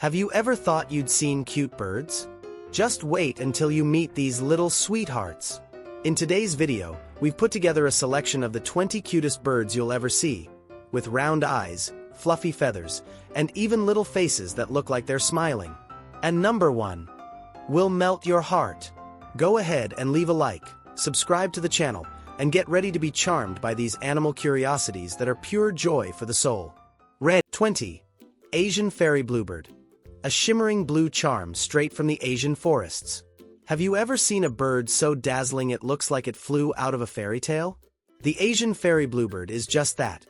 Have you ever thought you'd seen cute birds? Just wait until you meet these little sweethearts. In today's video, we've put together a selection of the 20 cutest birds you'll ever see, with round eyes, fluffy feathers, and even little faces that look like they're smiling. And number 1 will melt your heart. Go ahead and leave a like, subscribe to the channel, and get ready to be charmed by these animal curiosities that are pure joy for the soul. 20. Asian Fairy Bluebird. A shimmering blue charm straight from the Asian forests. Have you ever seen a bird so dazzling it looks like it flew out of a fairy tale? The Asian Fairy Bluebird is just that.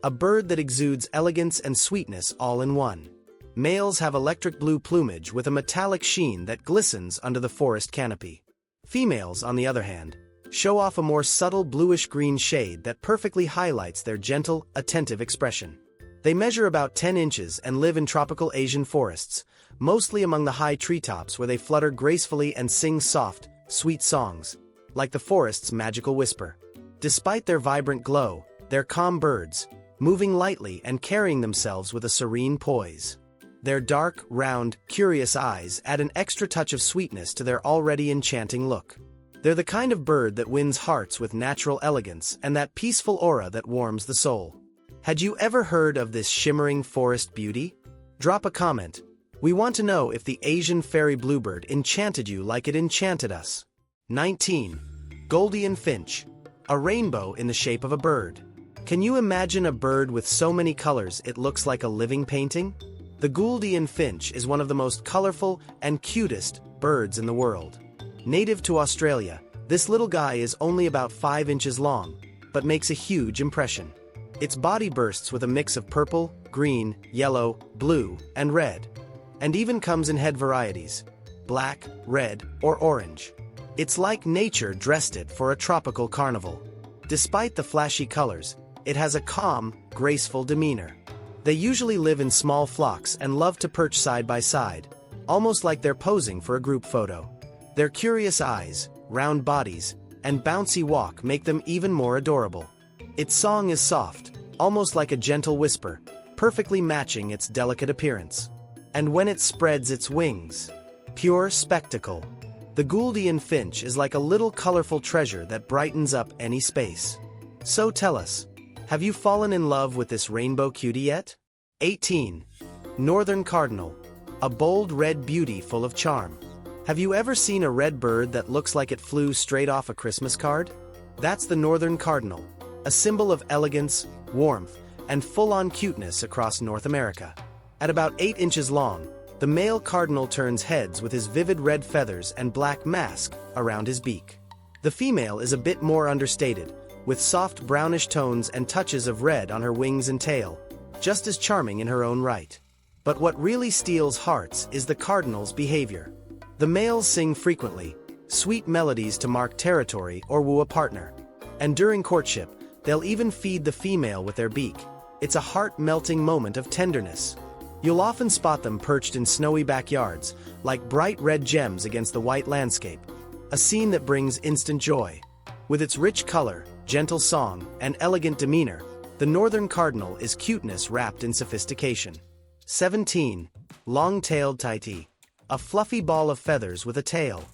A bird that exudes elegance and sweetness all in one. Males have electric blue plumage with a metallic sheen that glistens under the forest canopy. Females, on the other hand, show off a more subtle bluish-green shade that perfectly highlights their gentle, attentive expression. They measure about 10 inches and live in tropical Asian forests, mostly among the high treetops where they flutter gracefully and sing soft, sweet songs, like the forest's magical whisper. Despite their vibrant glow, they're calm birds, moving lightly and carrying themselves with a serene poise. Their dark, round, curious eyes add an extra touch of sweetness to their already enchanting look. They're the kind of bird that wins hearts with natural elegance and that peaceful aura that warms the soul. Had you ever heard of this shimmering forest beauty? Drop a comment. We want to know if the Asian Fairy Bluebird enchanted you like it enchanted us. 19. Goldfinch Finch. A rainbow in the shape of a bird. Can you imagine a bird with so many colors it looks like a living painting? The Goldfinch Finch is one of the most colorful and cutest birds in the world. Native to Australia, this little guy is only about 5 inches long, but makes a huge impression. Its body bursts with a mix of purple, green, yellow, blue, and red, and even comes in head varieties: black, red, or orange. It's like nature dressed it for a tropical carnival. Despite the flashy colors, it has a calm, graceful demeanor. They usually live in small flocks and love to perch side by side, almost like they're posing for a group photo. Their curious eyes, round bodies, and bouncy walk make them even more adorable. Its song is soft, almost like a gentle whisper, perfectly matching its delicate appearance. And when it spreads its wings, pure spectacle. The Goldfinch Finch is like a little colorful treasure that brightens up any space. So tell us, have you fallen in love with this rainbow cutie yet? 18. Northern Cardinal. A bold red beauty full of charm. Have you ever seen a red bird that looks like it flew straight off a Christmas card? That's the Northern Cardinal, a symbol of elegance, warmth, and full-on cuteness across North America. At about 8 inches long, the male cardinal turns heads with his vivid red feathers and black mask around his beak. The female is a bit more understated, with soft brownish tones and touches of red on her wings and tail, just as charming in her own right. But what really steals hearts is the cardinal's behavior. The males sing frequently, sweet melodies to mark territory or woo a partner. And during courtship, they'll even feed the female with their beak. It's a heart-melting moment of tenderness. You'll often spot them perched in snowy backyards, like bright red gems against the white landscape, a scene that brings instant joy. With its rich color, gentle song, and elegant demeanor, the Northern Cardinal is cuteness wrapped in sophistication. 17. LongTailed Tit. A fluffy ball of feathers with a tail.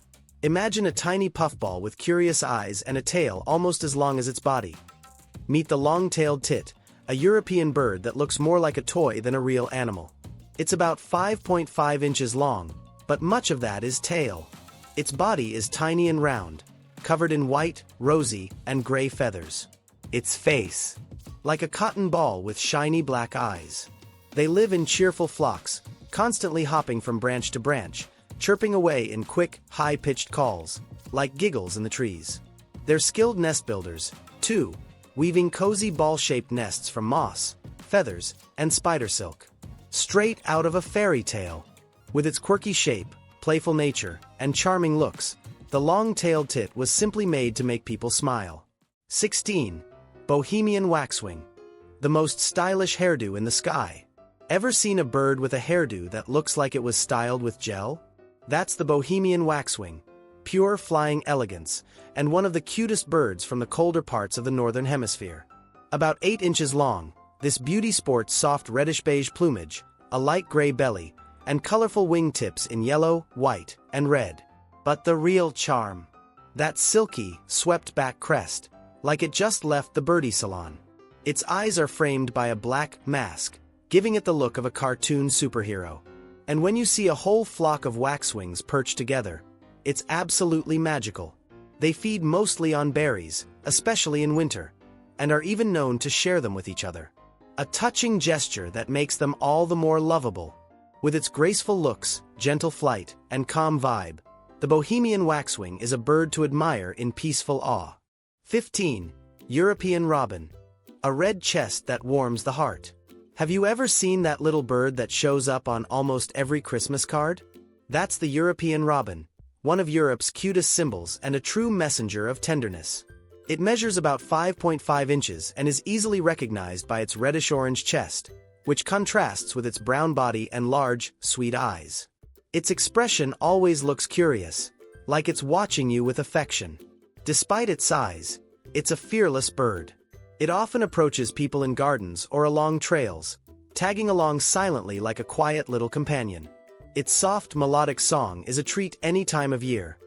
Imagine a tiny puffball with curious eyes and a tail almost as long as its body. Meet the long-tailed tit, a European bird that looks more like a toy than a real animal. It's about 5.5 inches long, but much of that is tail. Its body is tiny and round, covered in white, rosy, and gray feathers. Its face, like a cotton ball with shiny black eyes. They live in cheerful flocks, constantly hopping from branch to branch, chirping away in quick, high-pitched calls, like giggles in the trees. They're skilled nest builders, too, weaving cozy ball-shaped nests from moss, feathers, and spider silk. Straight out of a fairy tale. With its quirky shape, playful nature, and charming looks, the long-tailed tit was simply made to make people smile. 16. Bohemian Waxwing. The most stylish hairdo in the sky. Ever seen a bird with a hairdo that looks like it was styled with gel? That's the Bohemian Waxwing. Pure flying elegance, and one of the cutest birds from the colder parts of the Northern Hemisphere. About 8 inches long, this beauty sports soft reddish-beige plumage, a light gray belly, and colorful wingtips in yellow, white, and red. But the real charm. That silky, swept-back crest, like it just left the birdie salon. Its eyes are framed by a black mask, giving it the look of a cartoon superhero. And when you see a whole flock of waxwings perched together, it's absolutely magical. They feed mostly on berries, especially in winter, and are even known to share them with each other. A touching gesture that makes them all the more lovable. With its graceful looks, gentle flight, and calm vibe, the Bohemian Waxwing is a bird to admire in peaceful awe. 15. European Robin. A red chest that warms the heart. Have you ever seen that little bird that shows up on almost every Christmas card? That's the European robin, one of Europe's cutest symbols and a true messenger of tenderness. It measures about 5.5 inches and is easily recognized by its reddish-orange chest, which contrasts with its brown body and large, sweet eyes. Its expression always looks curious, like it's watching you with affection. Despite its size, it's a fearless bird. It often approaches people in gardens or along trails, tagging along silently like a quiet little companion. Its soft melodic song is a treat any time of year,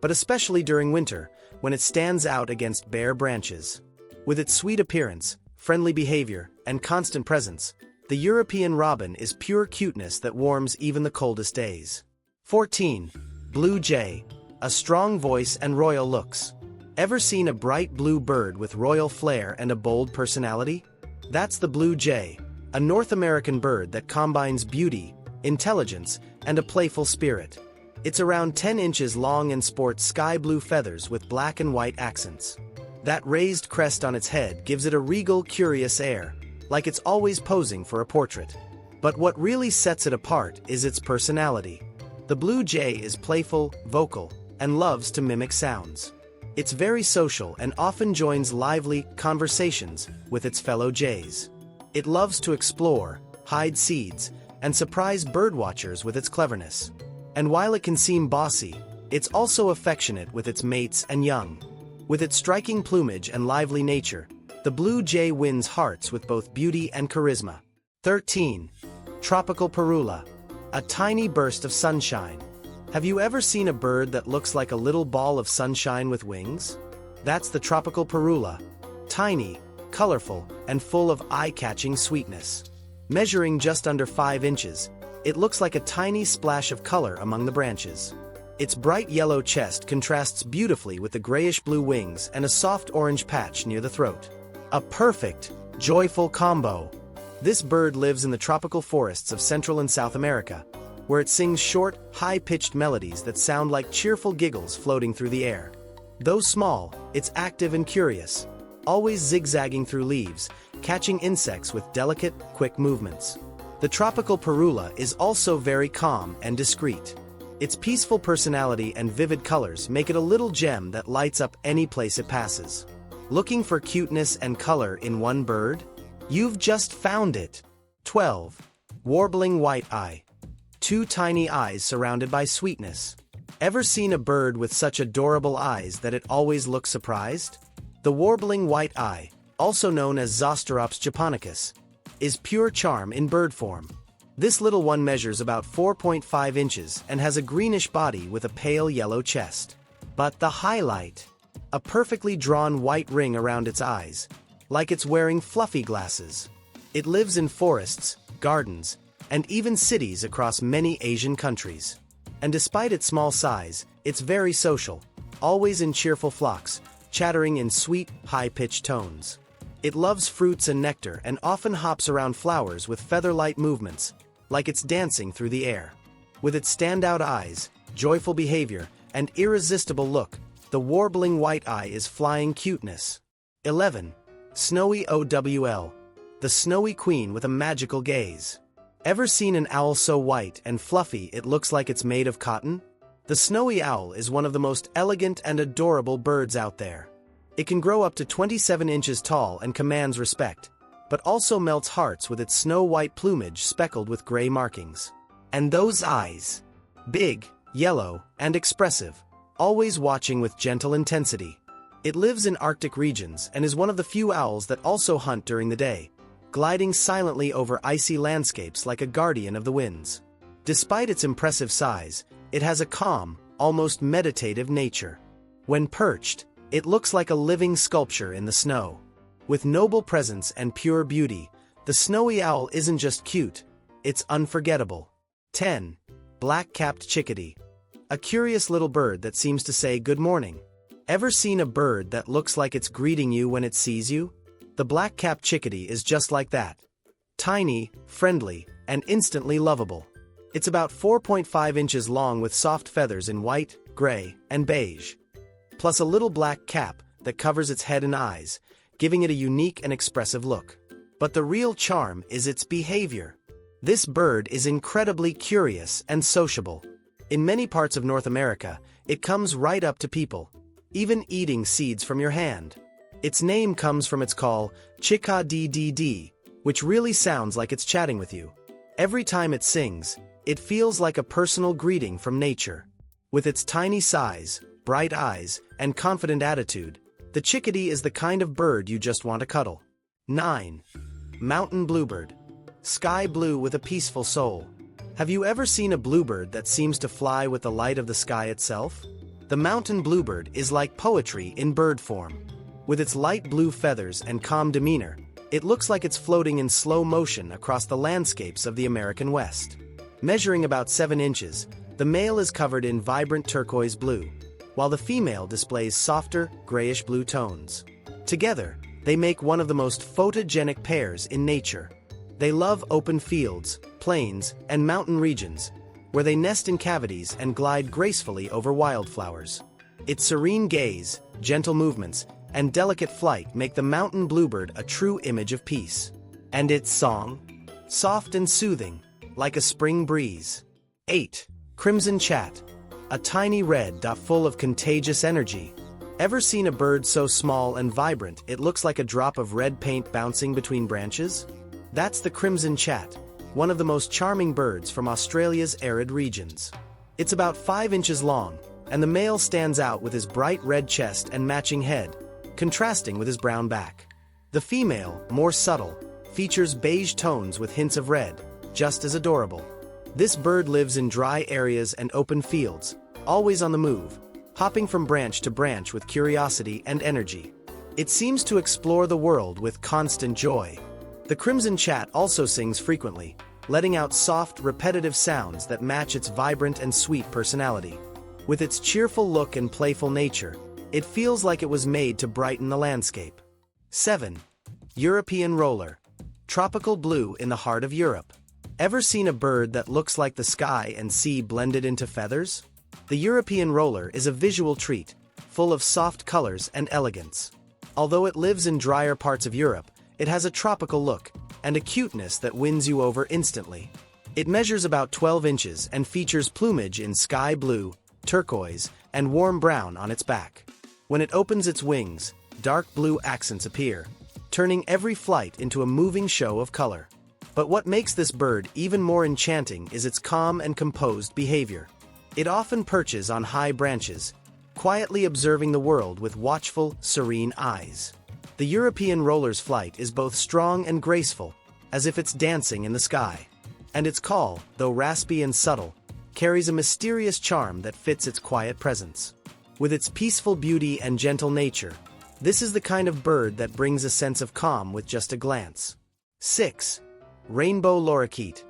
but especially during winter, when it stands out against bare branches. With its sweet appearance, friendly behavior, and constant presence, the European robin is pure cuteness that warms even the coldest days. 14. Blue jay. A strong voice and royal looks. Ever seen a bright blue bird with royal flair and a bold personality? That's the blue jay, a North American bird that combines beauty, intelligence, and a playful spirit. It's around 10 inches long and sports sky blue feathers with black and white accents. That raised crest on its head gives it a regal, curious air, like it's always posing for a portrait. But what really sets it apart is its personality. The blue jay is playful, vocal, and loves to mimic sounds. It's very social and often joins lively conversations with its fellow jays. It loves to explore, hide seeds, and surprise birdwatchers with its cleverness. And while it can seem bossy, it's also affectionate with its mates and young. With its striking plumage and lively nature, the blue jay wins hearts with both beauty and charisma. 13. Tropical Perula. A tiny burst of sunshine. Have you ever seen a bird that looks like a little ball of sunshine with wings? That's the tropical Perula. Tiny, colorful, and full of eye-catching sweetness. Measuring just under 5 inches, it looks like a tiny splash of color among the branches. Its bright yellow chest contrasts beautifully with the grayish-blue wings and a soft orange patch near the throat. A perfect, joyful combo. This bird lives in the tropical forests of Central and South America, where it sings short, high-pitched melodies that sound like cheerful giggles floating through the air. Though small, it's active and curious, always zigzagging through leaves, catching insects with delicate, quick movements. The tropical Perula is also very calm and discreet. Its peaceful personality and vivid colors make it a little gem that lights up any place it passes. Looking for cuteness and color in one bird? You've just found it! 12. Warbling White Eye. 2 tiny eyes surrounded by sweetness. Ever seen a bird with such adorable eyes that it always looks surprised? The Warbling White Eye, also known as Zosterops japonicus, is pure charm in bird form. This little one measures about 4.5 inches and has a greenish body with a pale yellow chest. But the highlight, a perfectly drawn white ring around its eyes, like it's wearing fluffy glasses. It lives in forests, gardens, and even cities across many Asian countries. And despite its small size, it's very social, always in cheerful flocks, chattering in sweet, high-pitched tones. It loves fruits and nectar and often hops around flowers with feather-light movements, like it's dancing through the air. With its standout eyes, joyful behavior, and irresistible look, the Warbling White Eye is flying cuteness. 11. Snowy Owl. The snowy queen with a magical gaze. Ever seen an owl so white and fluffy it looks like it's made of cotton? The snowy owl is one of the most elegant and adorable birds out there. It can grow up to 27 inches tall and commands respect, but also melts hearts with its snow-white plumage speckled with gray markings. And those eyes! Big, yellow, and expressive, always watching with gentle intensity. It lives in Arctic regions and is one of the few owls that also hunt during the day, gliding silently over icy landscapes like a guardian of the winds. Despite its impressive size, it has a calm, almost meditative nature. When perched, it looks like a living sculpture in the snow. With noble presence and pure beauty, the snowy owl isn't just cute, it's unforgettable. 10. Black-capped chickadee. A curious little bird that seems to say good morning. Ever seen a bird that looks like it's greeting you when it sees you? The black-capped chickadee is just like that. Tiny, friendly, and instantly lovable. It's about 4.5 inches long with soft feathers in white, gray, and beige. Plus a little black cap that covers its head and eyes, giving it a unique and expressive look. But the real charm is its behavior. This bird is incredibly curious and sociable. In many parts of North America, it comes right up to people, even eating seeds from your hand. Its name comes from its call, chickadee, which really sounds like it's chatting with you. Every time it sings, it feels like a personal greeting from nature. With its tiny size, bright eyes, and confident attitude, the chickadee is the kind of bird you just want to cuddle. 9. Mountain bluebird. Sky blue with a peaceful soul. Have you ever seen a bluebird that seems to fly with the light of the sky itself? The mountain bluebird is like poetry in bird form. With its light blue feathers and calm demeanor, it looks like it's floating in slow motion across the landscapes of the American West. Measuring about 7 inches, the male is covered in vibrant turquoise blue, while the female displays softer, grayish blue tones. Together, they make one of the most photogenic pairs in nature. They love open fields, plains, and mountain regions, where they nest in cavities and glide gracefully over wildflowers. Its serene gaze, gentle movements, and delicate flight make the mountain bluebird a true image of peace. And its song? Soft and soothing, like a spring breeze. 8. Crimson chat. A tiny red dot full of contagious energy. Ever seen a bird so small and vibrant it looks like a drop of red paint bouncing between branches? That's the crimson chat, one of the most charming birds from Australia's arid regions. It's about 5 inches long, and the male stands out with his bright red chest and matching head, contrasting with his brown back. The female, more subtle, features beige tones with hints of red, just as adorable. This bird lives in dry areas and open fields, always on the move, hopping from branch to branch with curiosity and energy. It seems to explore the world with constant joy. The crimson chat also sings frequently, letting out soft, repetitive sounds that match its vibrant and sweet personality. With its cheerful look and playful nature, it feels like it was made to brighten the landscape. 7. European roller. Tropical blue in the heart of Europe. Ever seen a bird that looks like the sky and sea blended into feathers? The European roller is a visual treat, full of soft colors and elegance. Although it lives in drier parts of Europe, it has a tropical look and a cuteness that wins you over instantly. It measures about 12 inches and features plumage in sky blue, turquoise, and warm brown on its back. When it opens its wings, dark blue accents appear, turning every flight into a moving show of color. But what makes this bird even more enchanting is its calm and composed behavior. It often perches on high branches, quietly observing the world with watchful, serene eyes. The European roller's flight is both strong and graceful, as if it's dancing in the sky. And its call, though raspy and subtle, carries a mysterious charm that fits its quiet presence. With its peaceful beauty and gentle nature, this is the kind of bird that brings a sense of calm with just a glance. 6. Rainbow lorikeet.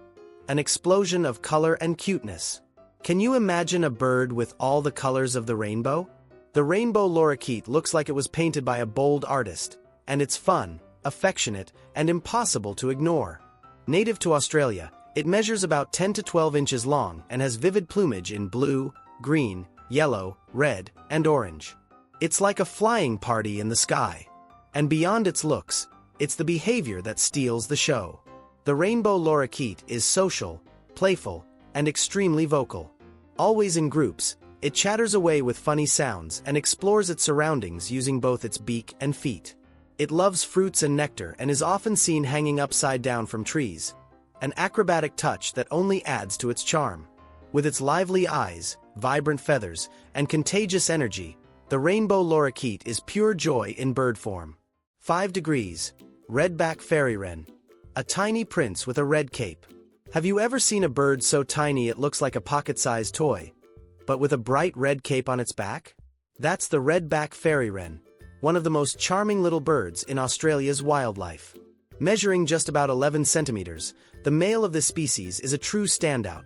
An explosion of color and cuteness. Can you imagine a bird with all the colors of the rainbow? The rainbow lorikeet looks like it was painted by a bold artist, and it's fun, affectionate, and impossible to ignore. Native to Australia, it measures about 10 to 12 inches long and has vivid plumage in blue, green, yellow, red, and orange. It's like a flying party in the sky. And beyond its looks, it's the behavior that steals the show. The rainbow lorikeet is social, playful, and extremely vocal. Always in groups, it chatters away with funny sounds and explores its surroundings using both its beak and feet. It loves fruits and nectar and is often seen hanging upside down from trees, an acrobatic touch that only adds to its charm. With its lively eyes, vibrant feathers, and contagious energy, the rainbow lorikeet is pure joy in bird form. 5 degrees. Redback Fairy Ren. A tiny prince with a red cape. Have you ever seen a bird so tiny it looks like a pocket-sized toy, but with a bright red cape on its back? That's the Redback Fairy Ren, one of the most charming little birds in Australia's wildlife. Measuring just about 11 centimeters, the male of this species is a true standout.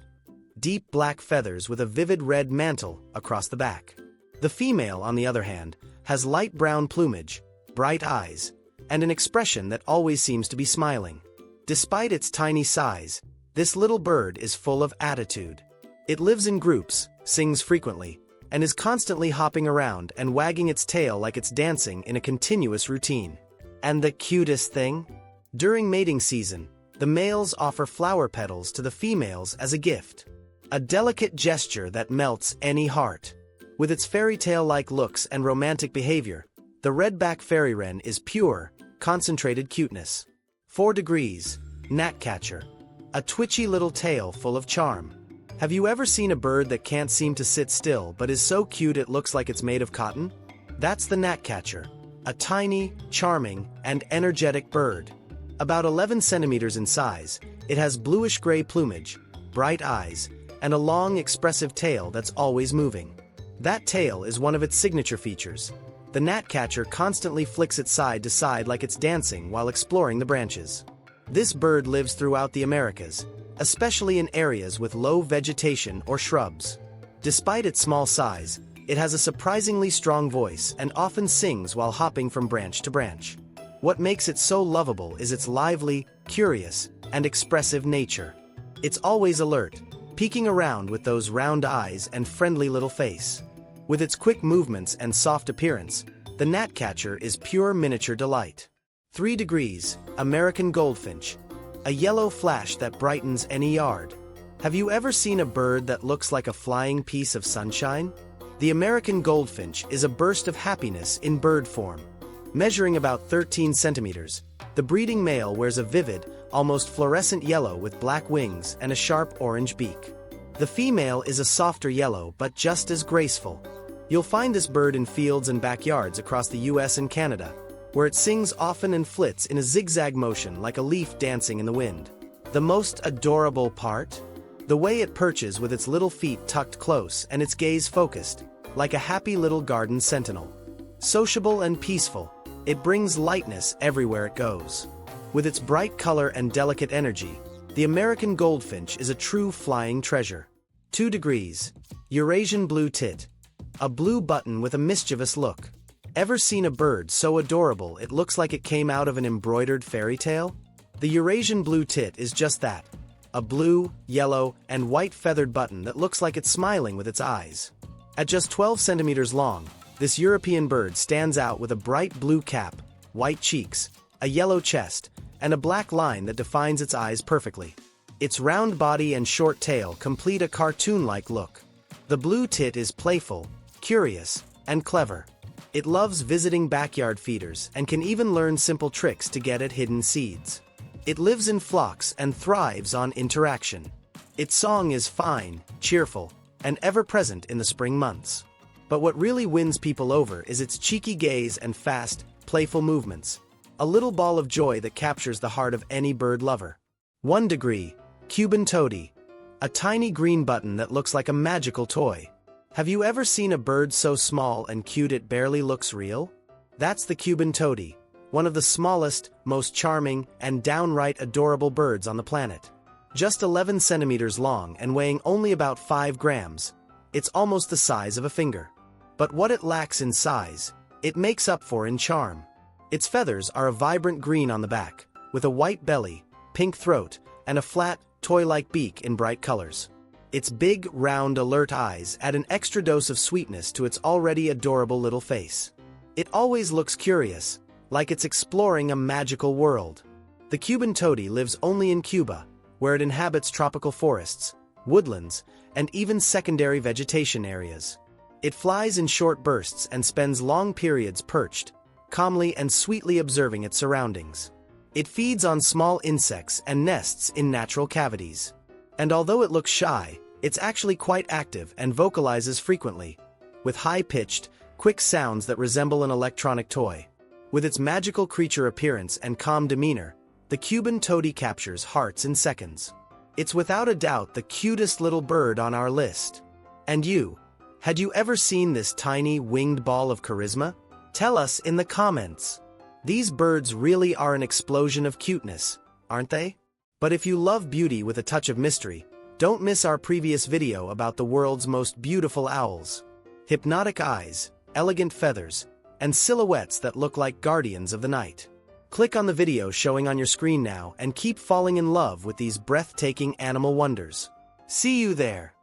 Deep black feathers with a vivid red mantle across the back. The female, on the other hand, has light brown plumage, bright eyes, and an expression that always seems to be smiling. Despite its tiny size, this little bird is full of attitude. It lives in groups, sings frequently, and is constantly hopping around and wagging its tail like it's dancing in a continuous routine. And the cutest thing? During mating season, the males offer flower petals to the females as a gift. A delicate gesture that melts any heart. With its fairy tale-like looks and romantic behavior, the Redback Fairy Ren is pure, concentrated cuteness. 4 degrees, Gnat Catcher. A twitchy little tail full of charm. Have you ever seen a bird that can't seem to sit still but is so cute it looks like it's made of cotton? That's the Gnat Catcher, a tiny, charming, and energetic bird. About 11 centimeters in size, it has bluish-gray plumage, bright eyes, and a long, expressive tail that's always moving. That tail is one of its signature features. The Gnat Catcher constantly flicks it side to side like it's dancing while exploring the branches. This bird lives throughout the Americas, especially in areas with low vegetation or shrubs. Despite its small size, it has a surprisingly strong voice and often sings while hopping from branch to branch. What makes it so lovable is its lively, curious, and expressive nature. It's always alert, peeking around with those round eyes and friendly little face. With its quick movements and soft appearance, the Gnat Catcher is pure miniature delight. 3 degrees, American Goldfinch. A yellow flash that brightens any yard. Have you ever seen a bird that looks like a flying piece of sunshine? The American Goldfinch is a burst of happiness in bird form. Measuring about 13 centimeters, the breeding male wears a vivid, almost fluorescent yellow with black wings and a sharp orange beak. The female is a softer yellow but just as graceful. You'll find this bird in fields and backyards across the US and Canada, where it sings often and flits in a zigzag motion like a leaf dancing in the wind. The most adorable part? The way it perches with its little feet tucked close and its gaze focused, like a happy little garden sentinel. Sociable and peaceful, it brings lightness everywhere it goes. With its bright color and delicate energy, the American Goldfinch is a true flying treasure. 2 degrees, Eurasian Blue Tit. A blue button with a mischievous look. Ever seen a bird so adorable it looks like it came out of an embroidered fairy tale? The Eurasian Blue Tit is just that. A blue, yellow, and white feathered button that looks like it's smiling with its eyes. At just 12 centimeters long, this European bird stands out with a bright blue cap, white cheeks, a yellow chest, and a black line that defines its eyes perfectly. Its round body and short tail complete a cartoon-like look. The blue tit is playful, curious, and clever. It loves visiting backyard feeders and can even learn simple tricks to get at hidden seeds. It lives in flocks and thrives on interaction. Its song is fine, cheerful, and ever-present in the spring months. But what really wins people over is its cheeky gaze and fast, playful movements. A little ball of joy that captures the heart of any bird lover. 1 degree, Cuban toady. A tiny green button that looks like a magical toy. Have you ever seen a bird so small and cute it barely looks real? That's the Cuban toady, one of the smallest, most charming, and downright adorable birds on the planet. Just 11 centimeters long and weighing only about 5 grams, it's almost the size of a finger. But what it lacks in size, it makes up for in charm. Its feathers are a vibrant green on the back, with a white belly, pink throat, and a flat, toy-like beak in bright colors. Its big, round, alert eyes add an extra dose of sweetness to its already adorable little face. It always looks curious, like it's exploring a magical world. The Cuban toady lives only in Cuba, where it inhabits tropical forests, woodlands, and even secondary vegetation areas. It flies in short bursts and spends long periods perched, calmly and sweetly observing its surroundings. It feeds on small insects and nests in natural cavities. And although it looks shy, it's actually quite active and vocalizes frequently, with high-pitched, quick sounds that resemble an electronic toy. With its magical creature appearance and calm demeanor, the Cuban toady captures hearts in seconds. It's without a doubt the cutest little bird on our list. And you? Had you ever seen this tiny winged ball of charisma? Tell us in the comments. These birds really are an explosion of cuteness, aren't they? But if you love beauty with a touch of mystery, don't miss our previous video about the world's most beautiful owls. Hypnotic eyes, elegant feathers, and silhouettes that look like guardians of the night. Click on the video showing on your screen now and keep falling in love with these breathtaking animal wonders. See you there!